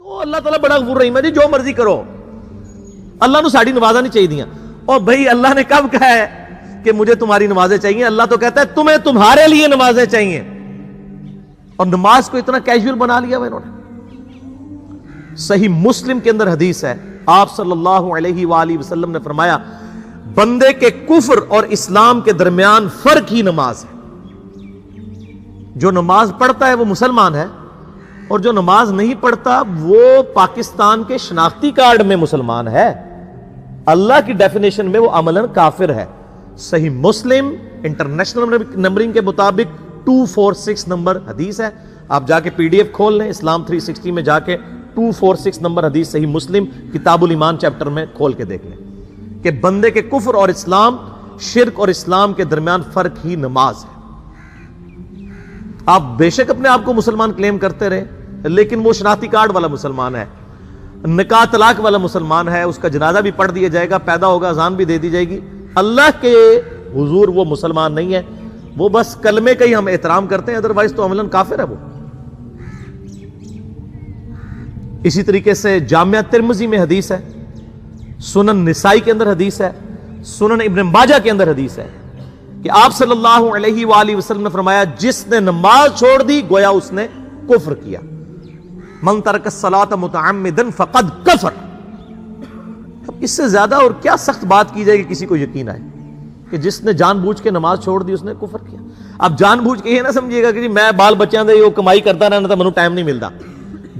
اللہ تعالیٰ بڑا غفور رحیم ہے جی، جو مرضی کرو، اللہ نو ساڑی نمازاں نہیں چاہیے. اور بھائی اللہ نے کب کہا ہے کہ مجھے تمہاری نمازیں چاہیے؟ اللہ تو کہتا ہے تمہیں تمہارے لیے نمازیں چاہیے. اور نماز کو اتنا کیجول بنا لیا انہوں نے. صحیح مسلم کے اندر حدیث ہے، آپ صلی اللہ علیہ وآلہ وسلم نے فرمایا بندے کے کفر اور اسلام کے درمیان فرق ہی نماز ہے. جو نماز پڑھتا ہے وہ مسلمان ہے، اور جو نماز نہیں پڑھتا وہ پاکستان کے شناختی کارڈ میں مسلمان ہے، اللہ کی ڈیفینیشن میں وہ عملاً کافر ہے. صحیح مسلم انٹرنیشنل نمبرنگ کے مطابق 246 نمبر حدیث ہے. آپ جا کے پی ڈی ایف کھول لیں، اسلام 360 میں جا کے 246 نمبر حدیث صحیح مسلم کتاب الایمان چیپٹر میں کھول کے دیکھ لیں کہ بندے کے کفر اور اسلام، شرک اور اسلام کے درمیان فرق ہی نماز ہے. آپ بے شک اپنے آپ کو مسلمان کلیم کرتے رہے، لیکن وہ شناختی کارڈ والا مسلمان ہے، نکاح طلاق والا مسلمان ہے، اس کا جنازہ بھی پڑھ دیا جائے گا، پیدا ہوگا اذان بھی دے دی جائے گی. اللہ کے حضور وہ مسلمان نہیں ہے، وہ بس کلمے کا ہی ہم احترام کرتے ہیں، ادروائز تو عملاً کافر ہے وہ. اسی طریقے سے جامعہ ترمذی میں حدیث ہے، سنن نسائی کے اندر حدیث ہے، سنن ابن ماجہ کے اندر حدیث ہے کہ آپ صلی اللہ علیہ وآلہ وسلم نے فرمایا جس نے نماز چھوڑ دی گویا اس نے کفر کیا. من ترک الصلاۃ متعمدا فقد کفر. اب اس سے زیادہ اور کیا سخت بات کی جائے کہ کسی کو یقین آئے کہ جس نے جان بوجھ کے نماز چھوڑ دی اس نے کفر کیا. اب جان بوجھ کے یہ نہ سمجھیے گا کہ جی میں بال بچیاں دے وہ کمائی کرتا رہنا تھا منو ٹائم نہیں ملتا.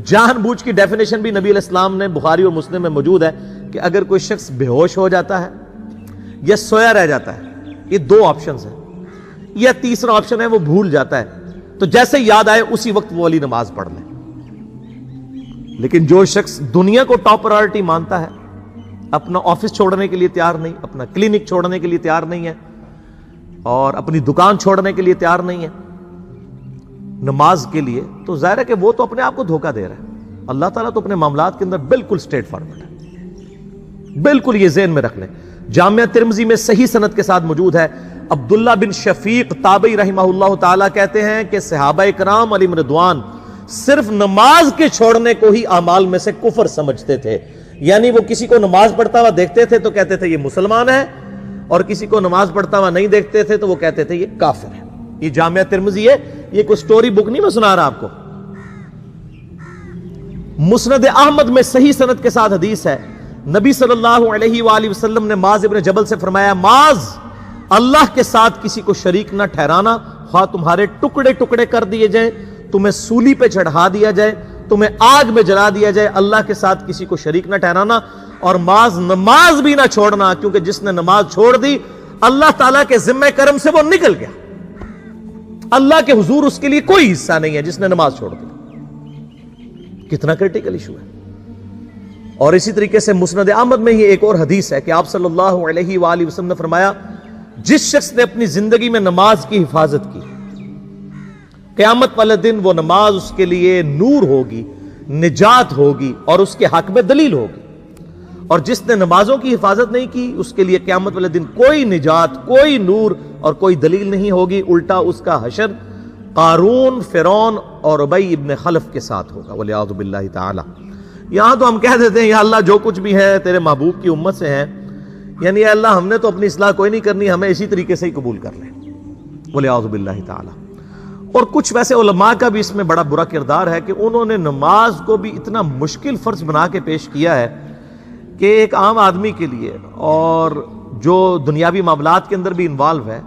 جان بوجھ کی ڈیفینیشن بھی نبی علیہ السلام نے بخاری اور مسلم میں موجود ہے کہ اگر کوئی شخص بے ہوش ہو جاتا ہے یا سویا رہ جاتا ہے، یہ دو آپشنز ہیں، یا تیسرا آپشن ہے وہ بھول جاتا ہے، تو جیسے یاد آئے اسی وقت وہ والی نماز پڑھ لیں. لیکن جو شخص دنیا کو ٹاپ پرائورٹی مانتا ہے، اپنا آفس چھوڑنے کے لیے تیار نہیں، اپنا کلینک چھوڑنے کے لیے تیار نہیں ہے، اور اپنی دکان چھوڑنے کے لیے تیار نہیں ہے نماز کے لیے، تو ظاہر ہے کہ وہ تو اپنے آپ کو دھوکہ دے رہا ہے. اللہ تعالیٰ تو اپنے معاملات کے اندر بالکل سٹریٹ فارورڈ ہے. بالکل یہ ذہن میں رکھ لیں. جامعہ ترمذی میں صحیح سند کے ساتھ موجود ہے، عبداللہ بن شفیق تابعی رحمہ اللہ تعالیٰ کہتے ہیں کہ صحابہ کرام علیہم رضوان صرف نماز کے چھوڑنے کو ہی اعمال میں سے کفر سمجھتے تھے. یعنی وہ کسی کو نماز پڑھتا ہوا دیکھتے تھے تو کہتے تھے یہ مسلمان ہے، اور کسی کو نماز پڑھتا ہوا نہیں دیکھتے تھے تو وہ کہتے تھے یہ کافر ہے. یہ جامعہ ترمذی ہے، یہ کوئی سٹوری بک نہیں میں سنا رہا آپ کو. مسند احمد میں صحیح سند کے ساتھ حدیث ہے، نبی صلی اللہ علیہ وآلہ وسلم نے معاذ ابن جبل سے فرمایا معاذ اللہ کے ساتھ کسی کو شریک نہ ٹھہرانا، خواہ تمہارے ٹکڑے ٹکڑے کر دیے جائیں، تمہیں سولی پہ چڑھا دیا جائے، تمہیں آگ میں جلا دیا جائے، اللہ کے ساتھ کسی کو شریک نہ ٹھہرانا. اور معاذ نماز بھی نہ چھوڑنا، کیونکہ جس نے نماز چھوڑ دی اللہ تعالیٰ کے ذمہ کرم سے وہ نکل گیا. اللہ کے حضور اس کے لیے کوئی حصہ نہیں ہے جس نے نماز چھوڑ دی. کتنا کرٹیکل ایشو ہے. اور اسی طریقے سے مسند احمد میں ہی ایک اور حدیث ہے کہ آپ صلی اللہ علیہ وآلہ وسلم نے فرمایا جس شخص نے اپنی زندگی میں نماز کی حفاظت کی، قیامت والے دن وہ نماز اس کے لیے نور ہوگی، نجات ہوگی، اور اس کے حق میں دلیل ہوگی. اور جس نے نمازوں کی حفاظت نہیں کی اس کے لیے قیامت والے دن کوئی نجات، کوئی نور اور کوئی دلیل نہیں ہوگی. الٹا اس کا حشر قارون، فرعون اور ابی ابن خلف کے ساتھ ہوگا والعیاذ باللہ تعالی. یہاں تو ہم کہہ دیتے ہیں یا اللہ جو کچھ بھی ہے تیرے محبوب کی امت سے ہیں، یعنی اے اللہ ہم نے تو اپنی اصلاح کوئی نہیں کرنی، ہمیں اسی طریقے سے ہی قبول کر لیں والعیاذ باللہ تعالی. اور کچھ ویسے علماء کا بھی اس میں بڑا برا کردار ہے کہ انہوں نے نماز کو بھی اتنا مشکل فرض بنا کے پیش کیا ہے کہ ایک عام آدمی کے لیے، اور جو دنیاوی معاملات کے اندر بھی انوالو ہے،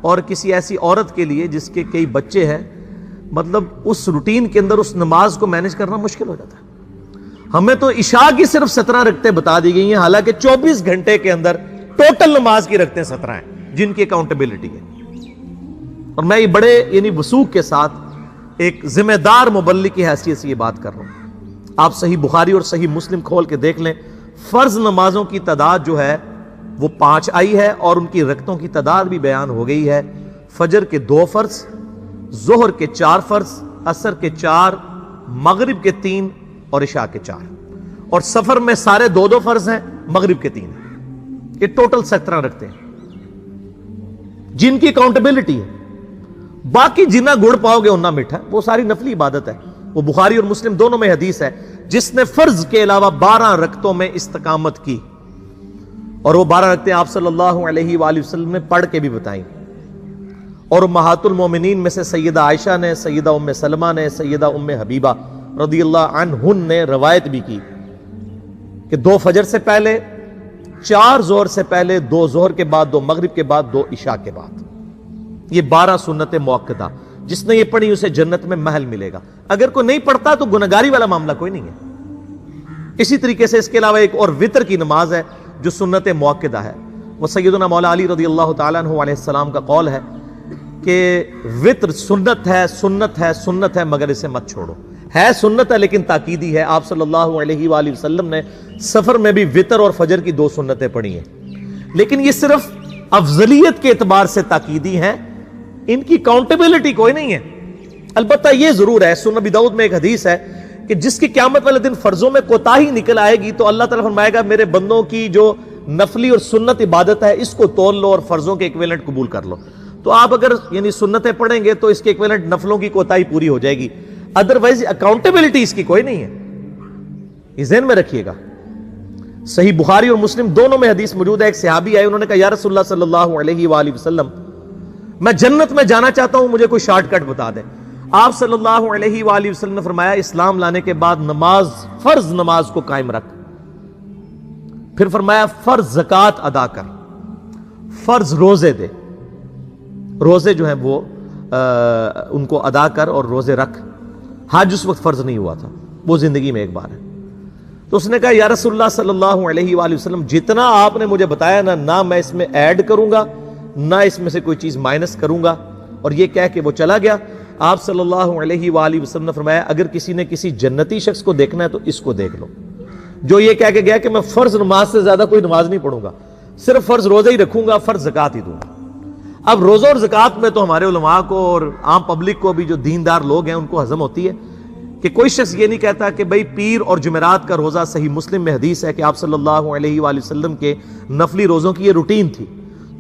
اور کسی ایسی عورت کے لیے جس کے کئی بچے ہیں، مطلب اس روٹین کے اندر اس نماز کو مینج کرنا مشکل ہو جاتا ہے. ہمیں تو عشاء کی صرف 17 رکعتیں بتا دی گئی ہیں، حالانکہ 24 گھنٹے کے اندر ٹوٹل نماز کی رکعتیں 17 ہیں جن کی اکاؤنٹیبلٹی ہے. اور میں یہ بڑے یعنی وثوق کے ساتھ ایک ذمہ دار مبلغ کی حیثیت سے یہ بات کر رہا ہوں. آپ صحیح بخاری اور صحیح مسلم کھول کے دیکھ لیں، فرض نمازوں کی تعداد جو ہے وہ 5 آئی ہے، اور ان کی رکعتوں کی تعداد بھی بیان ہو گئی ہے. فجر کے 2 فرض، ظہر کے 4 فرض، عصر کے 4، مغرب کے 3 اور عشاء کے 4. اور سفر میں سارے 2 فرض ہیں، مغرب کے 3 ہیں. یہ ٹوٹل 17 رکھتے ہیں جن کی اکاؤنٹیبلٹی ہے. باقی جنہ گڑ پاؤ گے انہ میٹھا، وہ ساری نفلی عبادت ہے. وہ بخاری اور مسلم دونوں میں حدیث ہے جس نے فرض کے علاوہ 12 رکعتوں میں استقامت کی، اور وہ 12 رکعتیں آپ صلی اللہ علیہ وآلہ وسلم نے پڑھ کے بھی بتائیں، اور امہات المومنین میں سے سیدہ عائشہ نے، سیدہ ام سلمہ نے، سیدہ ام حبیبہ رضی اللہ عنہن نے روایت بھی کی کہ 2 فجر سے پہلے، 4 ظہر سے پہلے، 2 ظہر کے بعد، 2 مغرب کے بعد، 2 عشاء کے بعد، یہ 12 سنت موقدہ، جس نے یہ پڑھی اسے جنت میں محل ملے گا۔ اگر کوئی نہیں پڑھتا تو گنہگاری والا معاملہ کوئی نہیں ہے۔ اسی طریقے سے اس کے علاوہ ایک اور وطر کی نماز ہے جو سنت موقدہ ہے، وہ سیدنا مولا علی رضی اللہ تعالیٰ عنہ علیہ السلام کا قول ہے کہ وطر سنت ہے، سنت ہے، سنت ہے، مگر اسے مت چھوڑو۔ ہے سنت ہے لیکن تاکیدی ہے۔ آپ صلی اللہ علیہ وآلہ وسلم نے سفر میں بھی وطر اور فجر کی 2 سنتیں پڑھی ہیں، لیکن یہ صرف افضلیت کے اعتبار سے تاکیدی ہیں، ان کی کاؤنٹیبلٹی کوئی نہیں ہے۔ البتہ یہ ضرور ہے، سنن ابی داؤد میں ایک حدیث ہے کہ جس کی قیامت والے دن فرضوں میں کوتاہی نکل آئے گی تو اللہ تعالیٰ فرمائے گا میرے بندوں کی جو نفلی اور سنت عبادت ہے اس کو تول لو اور فرضوں کے ایکویلنٹ قبول کر لو۔ تو آپ اگر یعنی سنتیں پڑھیں گے تو اس کے ایکویلنٹ نفلوں کی کوتاہی پوری ہو جائے گی، ادروائز اکاؤنٹیبلٹی اس کی کوئی نہیں ہے، یہ ذہن میں رکھیے گا۔ صحیح بخاری اور مسلم دونوں میں حدیث موجود ہے، ایک صحابی آئے، انہوں نے کہا یا رسول اللہ صلی اللہ علیہ وآلہ وسلم میں جنت میں جانا چاہتا ہوں، مجھے کوئی شارٹ کٹ بتا دیں۔ آپ صلی اللہ علیہ وآلہ وسلم نے فرمایا اسلام لانے کے بعد نماز، فرض نماز کو قائم رکھ، پھر فرمایا فرض زکوٰۃ ادا کر، فرض روزے دے، روزے جو ہیں وہ ان کو ادا کر اور روزے رکھ۔ حج اس وقت فرض نہیں ہوا تھا، وہ زندگی میں ایک بار ہے۔ تو اس نے کہا یا رسول اللہ صلی اللہ علیہ وآلہ وسلم جتنا آپ نے مجھے بتایا نہ میں اس میں ایڈ کروں گا نہ اس میں سے کوئی چیز مائنس کروں گا، اور یہ کہہ کے وہ چلا گیا۔ آپ صلی اللہ علیہ وآلہ وسلم نے فرمایا اگر کسی نے کسی جنتی شخص کو دیکھنا ہے تو اس کو دیکھ لو، جو یہ کہہ کے گیا کہ میں فرض نماز سے زیادہ کوئی نماز نہیں پڑھوں گا، صرف فرض روزہ ہی رکھوں گا، فرض زکوٰۃ ہی دوں گا۔ اب روزہ اور زکوٰۃ میں تو ہمارے علماء کو اور عام پبلک کو بھی جو دیندار لوگ ہیں ان کو ہضم ہوتی ہے کہ کوئی شخص یہ نہیں کہتا کہ بھئی پیر اور جمعرات کا روزہ، صحیح مسلم میں حدیث ہے کہ آپ صلی اللہ علیہ وآلہ وسلم کے نفلی روزوں کی یہ روٹین تھی۔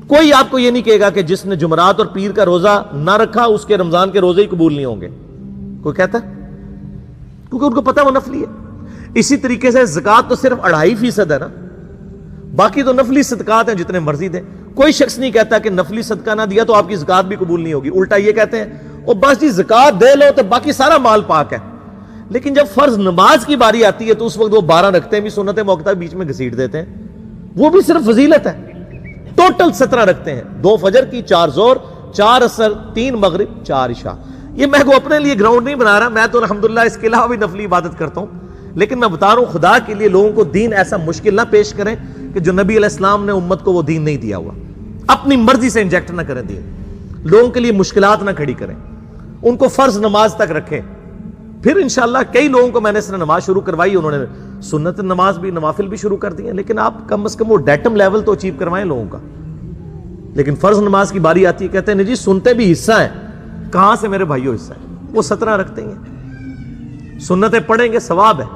کوئی آپ کو یہ نہیں کہے گا کہ جس نے جمعرات اور پیر کا روزہ نہ رکھا اس کے رمضان کے روزے ہی قبول نہیں ہوں گے، کوئی کہتا ہے؟ کیونکہ ان کو پتہ وہ نفلی ہے۔ اسی طریقے سے زکوٰۃ تو صرف 2.5% ہے نا، باقی تو نفلی صدقات ہیں جتنے مرضی دیں۔ کوئی شخص نہیں کہتا کہ نفلی صدقہ نہ دیا تو آپ کی زکوٰۃ بھی قبول نہیں ہوگی، الٹا یہ کہتے ہیں اور بس جی زکوٰۃ دے لو تو باقی سارا مال پاک ہے۔ لیکن جب فرض نماز کی باری آتی ہے تو اس وقت وہ 12 رکھتے ہیں بھی سنت موقدہ بیچ میں گھسیٹ دیتے ہیں، وہ بھی صرف فضیلت ہے۔ ٹوٹل 17 رکھتے ہیں، 2 فجر کی، 4 ظہر، 4 عصر، 3 مغرب، 4 عشاء۔ یہ میں کو اپنے لیے گراؤنڈ نہیں بنا رہا، میں تو الحمدللہ اس کے علاوہ بھی نفلی عبادت کرتا ہوں، لیکن میں بتا رہا ہوں خدا کے لیے لوگوں کو دین ایسا مشکل نہ پیش کریں کہ جو نبی علیہ السلام نے امت کو وہ دین نہیں دیا ہوا، اپنی مرضی سے انجیکٹ نہ کریں دین، لوگوں کے لیے مشکلات نہ کھڑی کریں، ان کو فرض نماز تک رکھیں۔ پھر انشاءاللہ کئی لوگوں کو میں نے اس نے نماز شروع کروائی، انہوں نے سنت نماز بھی، نوافل بھی شروع کر دی ہیں، لیکن آپ کم از کم وہ ڈیٹم لیول تو اچیو کروائیں لوگوں کا۔ لیکن فرض نماز کی باری آتی ہے کہتے ہیں جی سنتے بھی حصہ ہیں، کہاں سے میرے بھائیوں حصہ ہے؟ وہ 17 رکھتے ہیں، سنتیں پڑھیں گے ثواب ہے،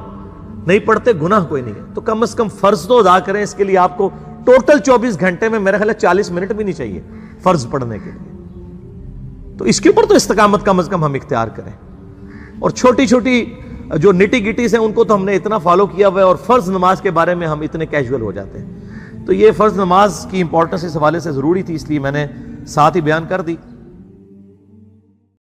نہیں پڑھتے گناہ کوئی نہیں ہے۔ تو کم از کم فرض تو ادا کریں، اس کے لیے آپ کو ٹوٹل 24 گھنٹے میں میرا خیال ہے 40 منٹ بھی نہیں چاہیے فرض پڑھنے کے لیے۔ تو اس کے اوپر تو استقامت کم از کم ہم اختیار کریں، اور چھوٹی چھوٹی جو نٹی گٹیز ہیں ان کو تو ہم نے اتنا فالو کیا ہوا ہے، اور فرض نماز کے بارے میں ہم اتنے کیجول ہو جاتے ہیں۔ تو یہ فرض نماز کی امپورٹنس اس حوالے سے ضروری تھی، اس لیے میں نے ساتھ ہی بیان کر دی۔